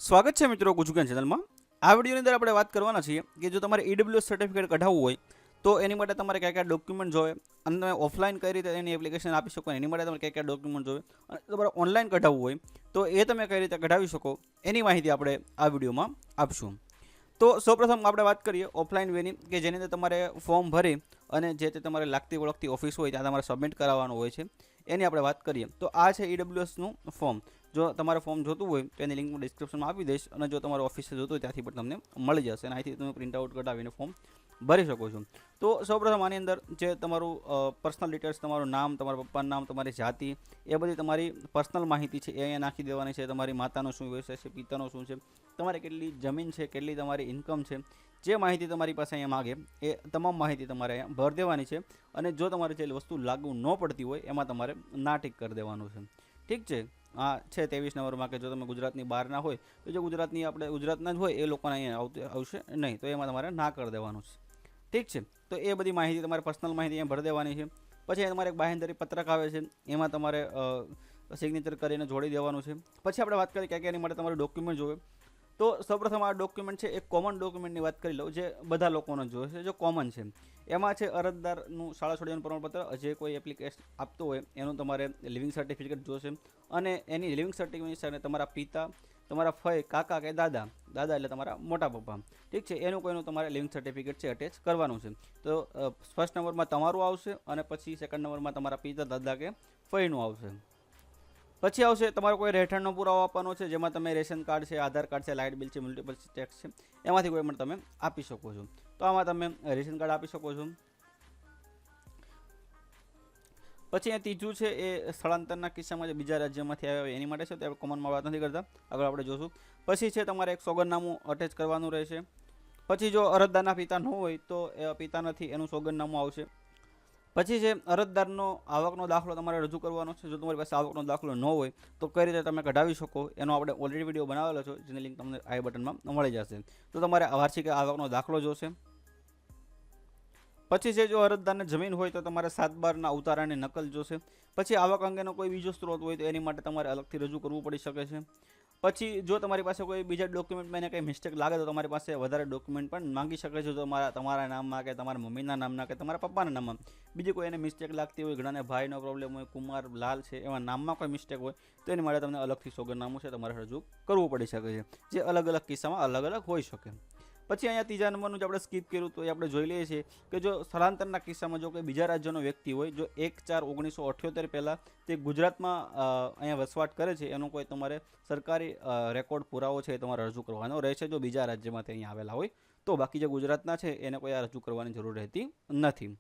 સ્વાગત છે મિત્રો ગુજુગાન ચેનલમાં। આ વિડીયોની અંદર આપણે વાત કરવાના છીએ કે જો તમારે ઈડબ્લ્યુએસ સર્ટિફિકેટ કઢાવવું હોય તો એની માટે તમારે કયા કયા ડોક્યુમેન્ટ જોવે અને તમે ઓફલાઈન કઈ રીતે એની એપ્લિકેશન આપી શકો, એની માટે તમારે કયા કયા ડોક્યુમેન્ટ જોવે અને તમારે ઓનલાઈન કઢાવવું હોય તો એ તમે કઈ રીતે કઢાવી શકો એની માહિતી આપણે આ વિડીયોમાં આપશું। તો સૌપ્રથમ આપણે વાત કરીએ ઓફલાઈન વેની કે જેની અંદર તમારે ફોર્મ ભરી અને જે તે તમારે લાગતી ઓળખતી ઓફિસ હોય ત્યાં તમારે સબમિટ કરાવવાનું હોય છે, એની આપણે વાત કરીએ તો આ છે ઈડબ્લ્યુએસનું ફોર્મ। જો તમારે ફોર્મ જોતું હોય તો એની લિંક હું ડિસ્ક્રિપ્શનમાં આપી દઈશ અને જો તમારે ઓફિસે જોતું હોય ત્યાંથી પણ તમને મળી જશે અને અહીંથી તમે પ્રિન્ટ આઉટ કઢાવીને ફોર્મ ભરી શકો છો। તો સૌપ્રથમ આની અંદર જે તમારું પર્સનલ ડિટેલ્સ, તમારું નામ, તમારા પપ્પાનું નામ, તમારી જાતિ, એ બધી તમારી પર્સનલ માહિતી છે એ અહીંયા નાખી દેવાની છે। તમારી માતાનો શું વ્યવસાય છે, પિતાનો શું છે, તમારે કેટલી જમીન છે, કેટલી તમારી ઇન્કમ છે, જે માહિતી તમારી પાસે અહીંયા માગે એ તમામ માહિતી તમારે અહીંયા ભરી દેવાની છે। અને જો તમારે જે વસ્તુ લાગુ ન પડતી હોય એમાં તમારે ના ટિક કરી દેવાનું છે, ઠીક છે। આ છે 23 નંબરમાં કે જો તમે ગુજરાતની બહારના હોય તો જો ગુજરાતની આપણે ગુજરાતના જ હોય એ લોકોને અહીંયા આવશે નહીં, તો એમાં તમારે ના કરી દેવાનું છે, ઠીક છે। તો એ બધી માહિતી તમારે પર્સનલ માહિતી અહીંયા ભરી દેવાની છે। પછી તમારે એક બાહેંધરી પત્રક આવે છે, એમાં તમારે સિગ્નેચર કરીને જોડી દેવાનું છે। પછી આપણે વાત કરીએ ક્યાં એની માટે તમારે ડોક્યુમેન્ટ જોવે તો સૌપ્રથમ આ ડોક્યુમેન્ટ છે એક કોમન ડોક્યુમેન્ટની વાત કરી લઉં જે બધા લોકોને જોઈએ છે, જો કોમન છે એમાં છે અરજદારનું શાળા છોડ્યાનું પ્રમાણપત્ર, જે કોઈ એપ્લિકેશન આપતો હોય એનું તમારે લિવિંગ સર્ટિફિકેટ જોશે અને એની લિવિંગ સર્ટિફિકેટ સાથે તમારા પિતા, તમારા ફઈ, કાકા કે દાદા એટલે તમારા મોટા પપ્પા, ઠીક છે, એનું કોઈનું તમારે લિવિંગ સર્ટિફિકેટ છે અટેચ કરવાનું છે। તો ફર્સ્ટ નંબરમાં તમારું આવશે અને પછી સેકન્ડ નંબરમાં તમારા પિતા, દાદા કે ફઈનું આવશે। પછી આવશે તમારો કોઈ રહેઠાણનો પુરાવો આપવાનો છે, જેમાં તમે રેશન કાર્ડ છે, આધાર કાર્ડ છે, લાઇટ બિલ છે, મલ્ટિપલ ટેક્સ છે, એમાંથી કોઈ પણ તમે આપી શકો છો। તો આમાં તમે રેશન કાર્ડ આપી શકો છો। પછી અહીંયા ત્રીજું છે એ સ્થળાંતરના કિસ્સામાં જે બીજા રાજ્યમાંથી આવ્યા હોય એની માટે છે, તો આપણે કોમનમાં વાત નથી કરતા, આગળ આપણે જોશું। પછી છે તમારે એક સોગંદનામું અટેચ કરવાનું રહેશે। પછી જો અરજદારના પિતા ન હોય તો પિતા નથી એનું સોગંદનામું આવશે। પછી છે અરજદારનો આવકનો દાખલો તમારે રજૂ કરવાનો છે। જો તમારી પાસે આવકનો દાખલો ન હોય તો કઈ રીતે તમે કઢાવી શકો એનો આપણે ઓલરેડી વિડીયો બનાવેલો છે, જેની લિંક તમને આઈ બટનમાં મળી જશે। તો તમારે વાર્ષિક આવકનો દાખલો જોશે। પછી છે જો અરજદારને જમીન હોય તો તમારે 7/12ના ઉતારાની નકલ જોશે। પછી આવક અંગેનો કોઈ બીજો સ્ત્રોત હોય તો એની માટે તમારે અલગથી રજૂ કરવું પડી શકે છે। પછી જો તમારી પાસે કોઈ બીજા ડોક્યુમેન્ટમાં એને કંઈ મિસ્ટેક લાગે તો તમારી પાસે વધારે ડોક્યુમેન્ટ પણ માંગી શકે છે। તો તમારા નામમાં કે તમારા મમ્મીના નામના કે તમારા પપ્પાના નામમાં બીજી કોઈ એને મિસ્ટેક લાગતી હોય, ઘણાને ભાઈનો પ્રોબ્લેમ હોય, કુમાર, લાલ છે, એવા નામમાં કોઈ મિસ્ટેક હોય તો એની માટે તમને અલગથી સોગંદનામું છે તમારે રજૂ કરવું પડી શકે છે, જે અલગ અલગ કિસ્સામાં અલગ અલગ હોઈ શકે। પછી અહીંયા ત્રીજા નંબરનું જે આપણે સ્કીપ કર્યું તો એ આપણે જોઈ લઈએ છીએ કે જો સ્થળાંતરના કિસ્સામાં જો કોઈ બીજા રાજ્યનો વ્યક્તિ હોય, જો 1/4/1978 પહેલાં તે ગુજરાતમાં અહીંયા વસવાટ કરે છે, એનો કોઈ તમારે સરકારી રેકોર્ડ પુરાવો છે એ તમારે રજૂ કરવાનો રહેશે જો બીજા રાજ્યમાંથી અહીંયા આવેલા હોય તો। બાકી જે ગુજરાતના છે એને કોઈ આ રજૂ કરવાની જરૂર રહેતી નથી।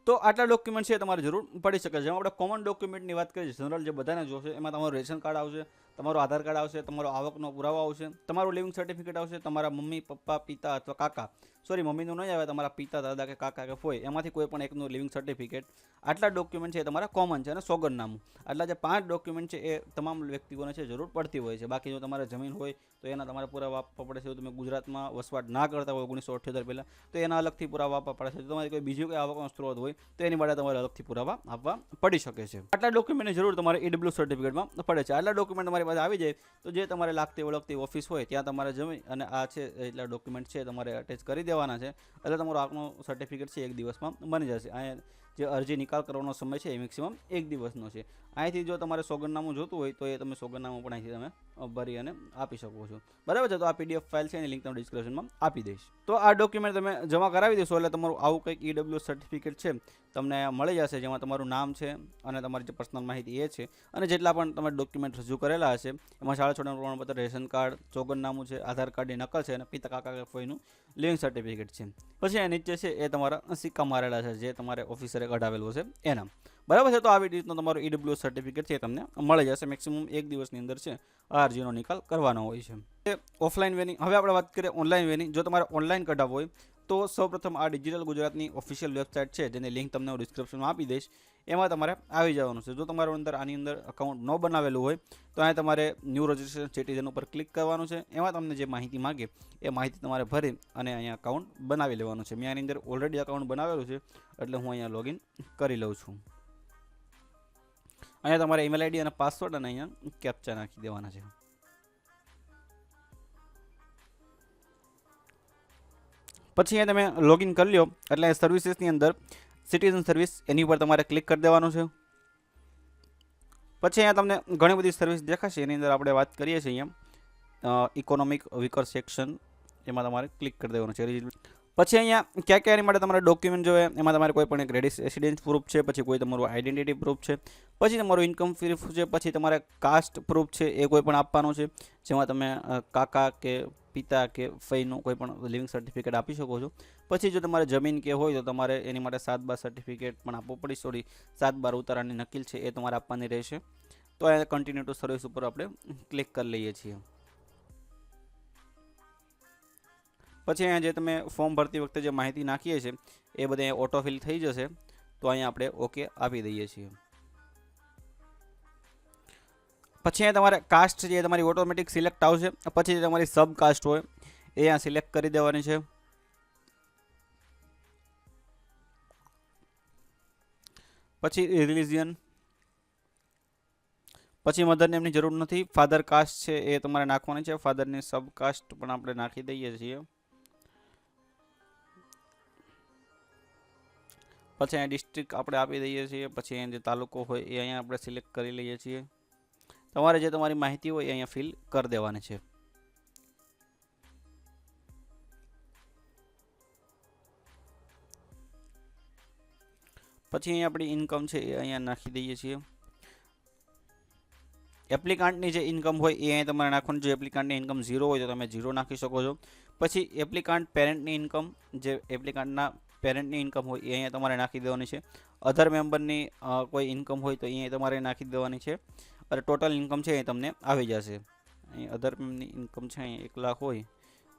તો આટલા ડોક્યુમેન્ટ છે તમારે જરૂર પડી શકે છે। જેમાં આપણે કોમન ડોક્યુમેન્ટની વાત કરીએ જનરલ જે બધાને જોશે એમાં તમારું રેશન કાર્ડ આવશે, તમારું આધાર કાર્ડ આવશે, તમારો આવકનો પુરાવો આવશે, તમારું લિવિંગ સર્ટિફિકેટ આવશે, તમારા મમ્મી, પપ્પા, પિતા અથવા કાકા, સોરી મમ્મીનું નહીં આવે, તમારા પિતા, દાદા કે કાકા કે ફોય એમાંથી કોઈ પણ એકનું લિવિંગ સર્ટિફિકેટ, આટલા ડોક્યુમેન્ટ છે એ તમારા કોમન છે અને સોગંદનામું, આટલા જે 5 ડોક્યુમેન્ટ છે એ તમામ વ્યક્તિઓને છે જરૂર પડતી હોય છે। બાકી જો તમારે જમીન હોય તો એના તમારે પુરાવા આપવા પડે છે। જો તમે ગુજરાતમાં વસવાટ ના કરતા હોય 1978 પહેલાં તો એના અલગથી પુરાવા આપવા પડે છે। જો તમારે કોઈ બીજું કોઈ આવકનો સ્ત્રોત હોય તો એની માટે તમારે અલગથી પુરાવા આપવા પડી શકે છે। આટલા ડોક્યુમેન્ટની જરૂર તમારે ઈડબ્લ્યુ સર્ટિફિકેટમાં પડે છે। આટલા ડોક્યુમેન્ટ તમારી પાસે આવી જાય તો જે તમારે લાગતી ઓળખતી ઓફિસ હોય ત્યાં તમારે જમી અને આ છે એટલા ડોક્યુમેન્ટ છે તમારે અટેચ કરી દેવાના છે, એટલે તમારો આવકનો સર્ટિફિકેટ છે 1 દિવસમાં બની જશે। અહીંયા જે અરજી નિકાલ કરવાનો સમય છે એ મેક્સિમમ 1 દિવસનો છે। અહીંથી જો તમારે સોગંદનામું જોતું હોય તો એ તમે સોગંદનામું પણ અહીંથી તમે ભરી અને આપી શકો છો, બરાબર છે। તો આ પીડીએફ ફાઇલ છે એની લિંક તમને ડિસ્ક્રિપ્શનમાં આપી દઈશ। તો આ ડોક્યુમેન્ટ તમે જમા કરાવી દેશો એટલે તમારું આવું કંઈક ઈડબ્લ્યુ સર્ટિફિકેટ છે તમને મળી જશે, જેમાં તમારું નામ છે અને તમારી જે પર્સનલ માહિતી એ છે અને જેટલા પણ તમે ડોક્યુમેન્ટ રજૂ કરેલા હશે એમાં શાળા છોડવાનું પ્રમાણપત્ર, રેશન કાર્ડ, સોગંદનામું છે, આધાર કાર્ડની નકલ છે અને પિતા, કાકા કે ફોઈનું લિવિંગ સર્ટિફિકેટ છે। પછી આ નીચે છે એ તમારા સિક્કા મારેલા છે જે તમારે ઓફિસરે કઢાવેલું છે એના, બરાબર છે। તો આવી રીતનો તમારો ઈડબ્લ્યુ સર્ટિફિકેટ છે તમને મળી જશે, મેક્સિમમ 1 દિવસની અંદર છે આ અરજીનો નિકાલ કરવાનો હોય છે। ઓફલાઈન વેની, હવે આપણે વાત કરીએ ઓનલાઈન વેની। જો તમારે ઓનલાઈન કઢાવવું હોય તો સૌપ્રથમ આ ડિજિટલ ગુજરાતની ઓફિશિયલ વેબસાઇટ છે જેની લિંક તમને હું ડિસ્ક્રિપ્શનમાં આપી દઈશ, એમાં તમારે આવી જવાનું છે। જો તમારું આની અંદર અકાઉન્ટ ન બનાવેલું હોય તો અહીંયા તમારે ન્યૂ રજિસ્ટ્રેશન સિટીઝન ઉપર ક્લિક કરવાનું છે। એમાં તમને જે માહિતી માગે એ માહિતી તમારે ભરી અને અહીંયા અકાઉન્ટ બનાવી લેવાનું છે। મેં આની અંદર ઓલરેડી અકાઉન્ટ બનાવેલું છે એટલે હું અહીંયા લોગિન કરી લઉં છું। અહીંયા તમારે ઈમેલ આઈડી અને પાસવર્ડ અને અહીંયા કેપ્ચા નાખી દેવાના છે। પછી અહીંયા તમે લોગિન કરી લ્યો એટલે સર્વિસીસની અંદર સિટીઝન સર્વિસ એની ઉપર તમારે ક્લિક કરી દેવાનું છે. પછી અહીંયા તમને ઘણી બધી સર્વિસ દેખાશે, એની અંદર આપણે વાત કરીએ છીએ અહીંયા ઇકોનોમિક વીકર સેક્શન, એમાં તમારે ક્લિક કરી દેવાનું છે. પછી અહીંયા ક્યાં એની માટે તમારે ડોક્યુમેન્ટ જોઈએ, એમાં તમારે કોઈ પણ એક રેસિડેન્સ પ્રૂફ છે, પછી કોઈ તમારું આઈડેન્ટિટી પ્રૂફ છે, પછી તમારું ઇન્કમ પ્રૂફ છે, પછી તમારે કાસ્ટ પ્રૂફ છે એ કોઈ પણ આપવાનું છે, જેમાં તમે કાકા કે પિતા કે ફઈનું કોઈ પણ લિવિંગ સર્ટિફિકેટ આપી શકો છો. પછી જો તમારે જમીન કે હોય તો તમારે એની માટે 7/12 સર્ટિફિકેટ પણ આપવું પડે, 7/12 ઉતારાની નકલ છે એ તમારે આપવાની રહેશે. તો અહીંયા કન્ટિન્યુ ટુ સર્વિસ ઉપર આપણે ક્લિક કરી લઈએ છીએ. પછી અહીંયા જે તમે ફોર્મ ભરતી વખતે જે માહિતી નાખીએ છીએ એ બધે ઓટોફિલ થઈ જશે. તો અહીંયા આપણે ઓકે આપી દઈએ છીએ. પછી અહીંયા તમારે કાસ્ટ છે એ તમારી ઓટોમેટિક સિલેક્ટ આવશે. પછી જે તમારી સબ કાસ્ટ હોય એ અહીંયા સિલેક્ટ કરી દેવાની છે. પછી રિલિજિયન, પછી મધર નેમની જરૂર નથી. ફાધર કાસ્ટ છે એ તમારે નાખવાની છે. ફાધરની સબ કાસ્ટ પણ આપણે નાખી દઈએ છીએ. પછી અહીંયા ડિસ્ટ્રિક્ટ આપણે આપી દઈએ છીએ. પછી અહીંયા જે તાલુકો હોય એ અહીંયા આપણે સિલેક્ટ કરી લઈએ છીએ. તમારે જે તમારી માહિતી હોય એ અહીંયા ફિલ કરી દેવાની છે. પછી અહીંયા આપણી ઇન્કમ છે એ અહીંયા નાખી દઈએ છીએ. એપ્લિકાન્ટની જે ઇન્કમ હોય એ અહીંયા તમારે નાખવાનું. જો એપ્લિકાન્ટની ઇન્કમ 0 હોય તો તમે 0 નાખી શકો છો. પછી એપ્લિકાન્ટ પેરેન્ટની ઇન્કમ, જે એપ્લિકાન્ટના પેરેન્ટની ઇન્કમ હોય એ અહીંયા તમારે નાખી દેવાની છે. અધર મેમ્બરની કોઈ ઇન્કમ હોય તો અહીંયા તમારે નાખી દેવાની છે. અને ટોટલ ઇન્કમ છે એ તમને આવી જશે. અહીં અધર મેમ્બરની ઇન્કમ છે અહીં 1 લાખ હોય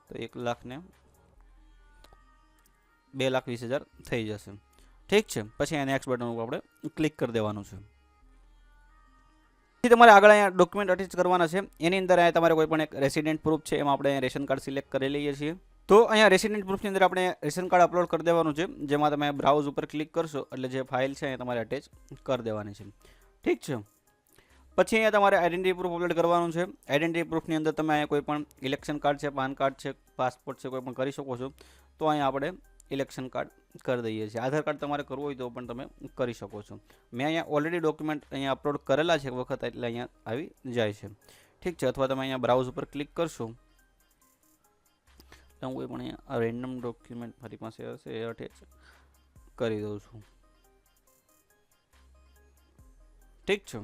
તો 1 લાખને 2,20,000 થઈ જશે. ઠીક છે. પછી અહીંયા નેક્સ્ટ બટન ઉપર આપણે ક્લિક કરી દેવાનું છે. પછી તમારે આગળ અહીંયા ડોક્યુમેન્ટ અટેચ કરવાના છે. એની અંદર અહીંયા તમારે કોઈ પણ એક રેસિડેન્ટ પ્રૂફ છે, એમાં આપણે રેશન કાર્ડ સિલેક્ટ કરી લઈએ છીએ. તો અહીંયા રેસિડેન્ટ પ્રૂફની અંદર આપણે રેશન કાર્ડ અપલોડ કરી દેવાનું છે. જેમાં તમે બ્રાઉઝ ઉપર ક્લિક કરશો એટલે જે ફાઇલ છે એ તમારે અટેચ કરી દેવાની છે. ઠીક છે. પછી અહીંયા તમારે આઈડેન્ટિટી પ્રૂફ અપલોડ કરવાનું છે. આઈડેન્ટિટી પ્રૂફની અંદર તમે અહીંયા કોઈ પણ ઇલેક્શન કાર્ડ છે, પાન કાર્ડ છે, પાસપોર્ટ છે, કોઈ પણ કરી શકો છો. તો અહીંયા આપણે ઇલેક્શન કાર્ડ કરી દઈએ છીએ. આધાર કાર્ડ તમારે કરવું હોય તો પણ તમે કરી શકો છો. મેં અહીંયા ઓલરેડી ડોક્યુમેન્ટ અહીંયા અપલોડ કરેલા છે એક વખત, એટલે અહીંયા આવી જાય છે. ઠીક છે. અથવા તમે અહીંયા બ્રાઉઝ ઉપર ક્લિક કરશો હું કોઈ પણ અહીંયા રેન્ડમ ડોક્યુમેન્ટ મારી પાસે હશે એ અટેચ કરી દઉં છું. ઠીક છે.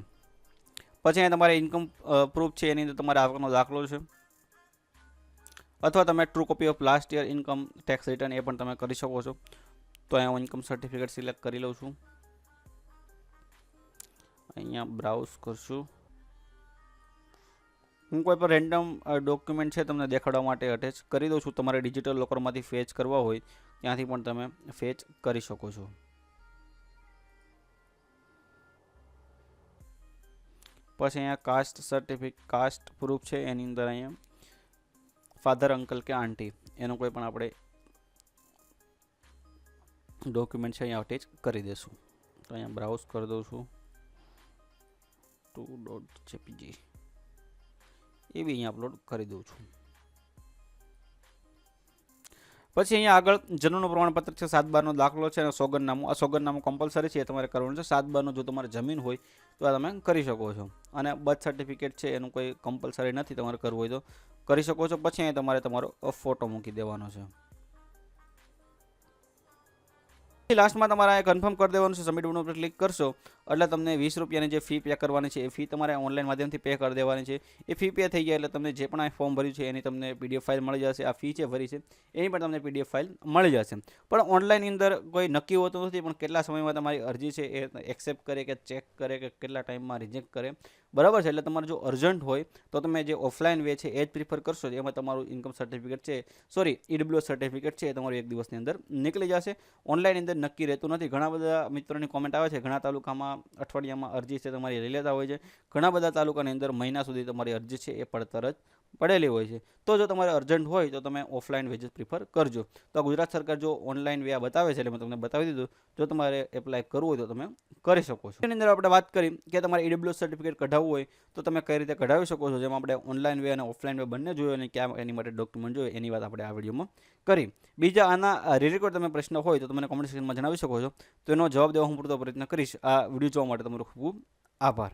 પછી અહીંયા તમારે ઇન્કમ પ્રૂફ છે એની અંદર તમારે આવકનો દાખલો છે, અથવા તમે true copy of last year income tax return એ પણ તમે કરી શકો છો. તો અહીંયા હું ઇન્કમ સર્ટિફિકેટ સિલેક્ટ કરી લઉં છું. અહીંયા બ્રાઉઝ કરશું. હું કોઈ પણ રેન્ડમ ડોક્યુમેન્ટ છે તમને દેખાડવા માટે અટેચ કરી દઉં છું. તમારે ડિજિટલ લોકરમાંથી ફેચ કરવા હોય ત્યાંથી પણ તમે ફેચ કરી શકો છો. પછી અહીંયા કાસ્ટ સર્ટિફિકેટ, કાસ્ટ પ્રૂફ છે એની અંદર અહીંયા ફાધર, અંકલ કે આંટી એનું કોઈ પણ આપણે ડોક્યુમેન્ટ છે અહીંયા અટેચ કરી દઈશું. તો અહીંયા બ્રાઉઝ કરી દઉં છું. 2.jpg એ બી અહીંયા અપલોડ કરી દઉં છું. પછી અહીંયા આગળ જન્મનું પ્રમાણપત્ર છે, 7/12 દાખલો છે અને સોગંદનામું. આ સોગંદનામું કમ્પલસરી છે, એ તમારે કરવાનું છે. 7/12 જો તમારે જમીન હોય તો આ તમે કરી શકો છો. અને બર્થ સર્ટિફિકેટ છે એનું કોઈ કમ્પલસરી નથી, તમારે કરવું હોય તો કરી શકો છો. પછી અહીંયા તમારે તમારો ફોટો મૂકી દેવાનો છે. લાસ્ટમાં તમારે કન્ફર્મ કરી દેવાનું છે. સબમિટ બટન ઉપર ક્લિક કરશો એટલે તમને 20 રૂપિયાની જે ફી પે કરવાની છે એ ફી તમારે ઓનલાઈન માધ્યમથી પે કરી દેવાની છે. એ ફી પે થઈ જાય એટલે તમને જે પણ આ ફોર્મ ભર્યું છે એની તમને PDF ફાઇલ મળી જશે. આ ફી છે ભરી છે એની પણ તમને PDF ફાઇલ મળી જશે. પણ ઓનલાઈનની અંદર કોઈ નક્કી હોતું નથી પણ કેટલા સમયમાં તમારી અરજી છે એ એક્સેપ્ટ કરે કે ચેક કરે કે કેટલા ટાઈમમાં રિજેક્ટ કરે, બરાબર છે. એટલે તમારે જો અર્જન્ટ હોય તો તમે જે ઓફલાઈન વે છે એ જ પ્રિફર કરશો. એમાં તમારું ઇન્કમ સર્ટિફિકેટ છે, સોરી EWS સર્ટિફિકેટ છે એ તમારું 1 દિવસની અંદર નીકળી જશે. ઓનલાઈન અંદર નક્કી રહેતું નથી. ઘણા બધા મિત્રોની કોમેન્ટ આવે છે, ઘણા તાલુકામાં અઠવાડિયામાં અરજી છે તમારી લઈ લેતા હોય છે. ઘણા બધા તાલુકાની અંદર મહિના સુધી તમારી અરજી છે એ પડતર જ પડેલી હોય છે. તો જો તમારે અર્જન્ટ હોય તો તમે ઓફલાઈન વેજીસ પ્રિફર કરજો. તો ગુજરાત સરકાર જો ઓનલાઈન વે બતાવે છે એટલે મેં તમને બતાવી દીધું. જો તમારે એપ્લાય કરવું હોય તો તમે કરી શકો છો. એની અંદર આપણે વાત કરી કે તમારે EWS સર્ટિફિકેટ કઢાવવું કઢાવવું હોય તો તમે કઈ રીતે કઢાવી શકો છો, જેમાં આપણે ઓનલાઈન વે અને ઓફલાઈન વે બંને જોયું અને ક્યાં એની માટે ડોક્યુમેન્ટ જોઈએ એની વાત આપણે આ વિડીયોમાં કરી. બીજા આના રિલેટેડ તમે પ્રશ્ન હોય તો તમે કોમેન્ટ સેક્શનમાં જણાવી શકો છો, તો એનો જવાબ દેવા હું પૂરતો પ્રયત્ન કરીશ. આ વિડીયો જોવા માટે તમારો ખૂબ આભાર.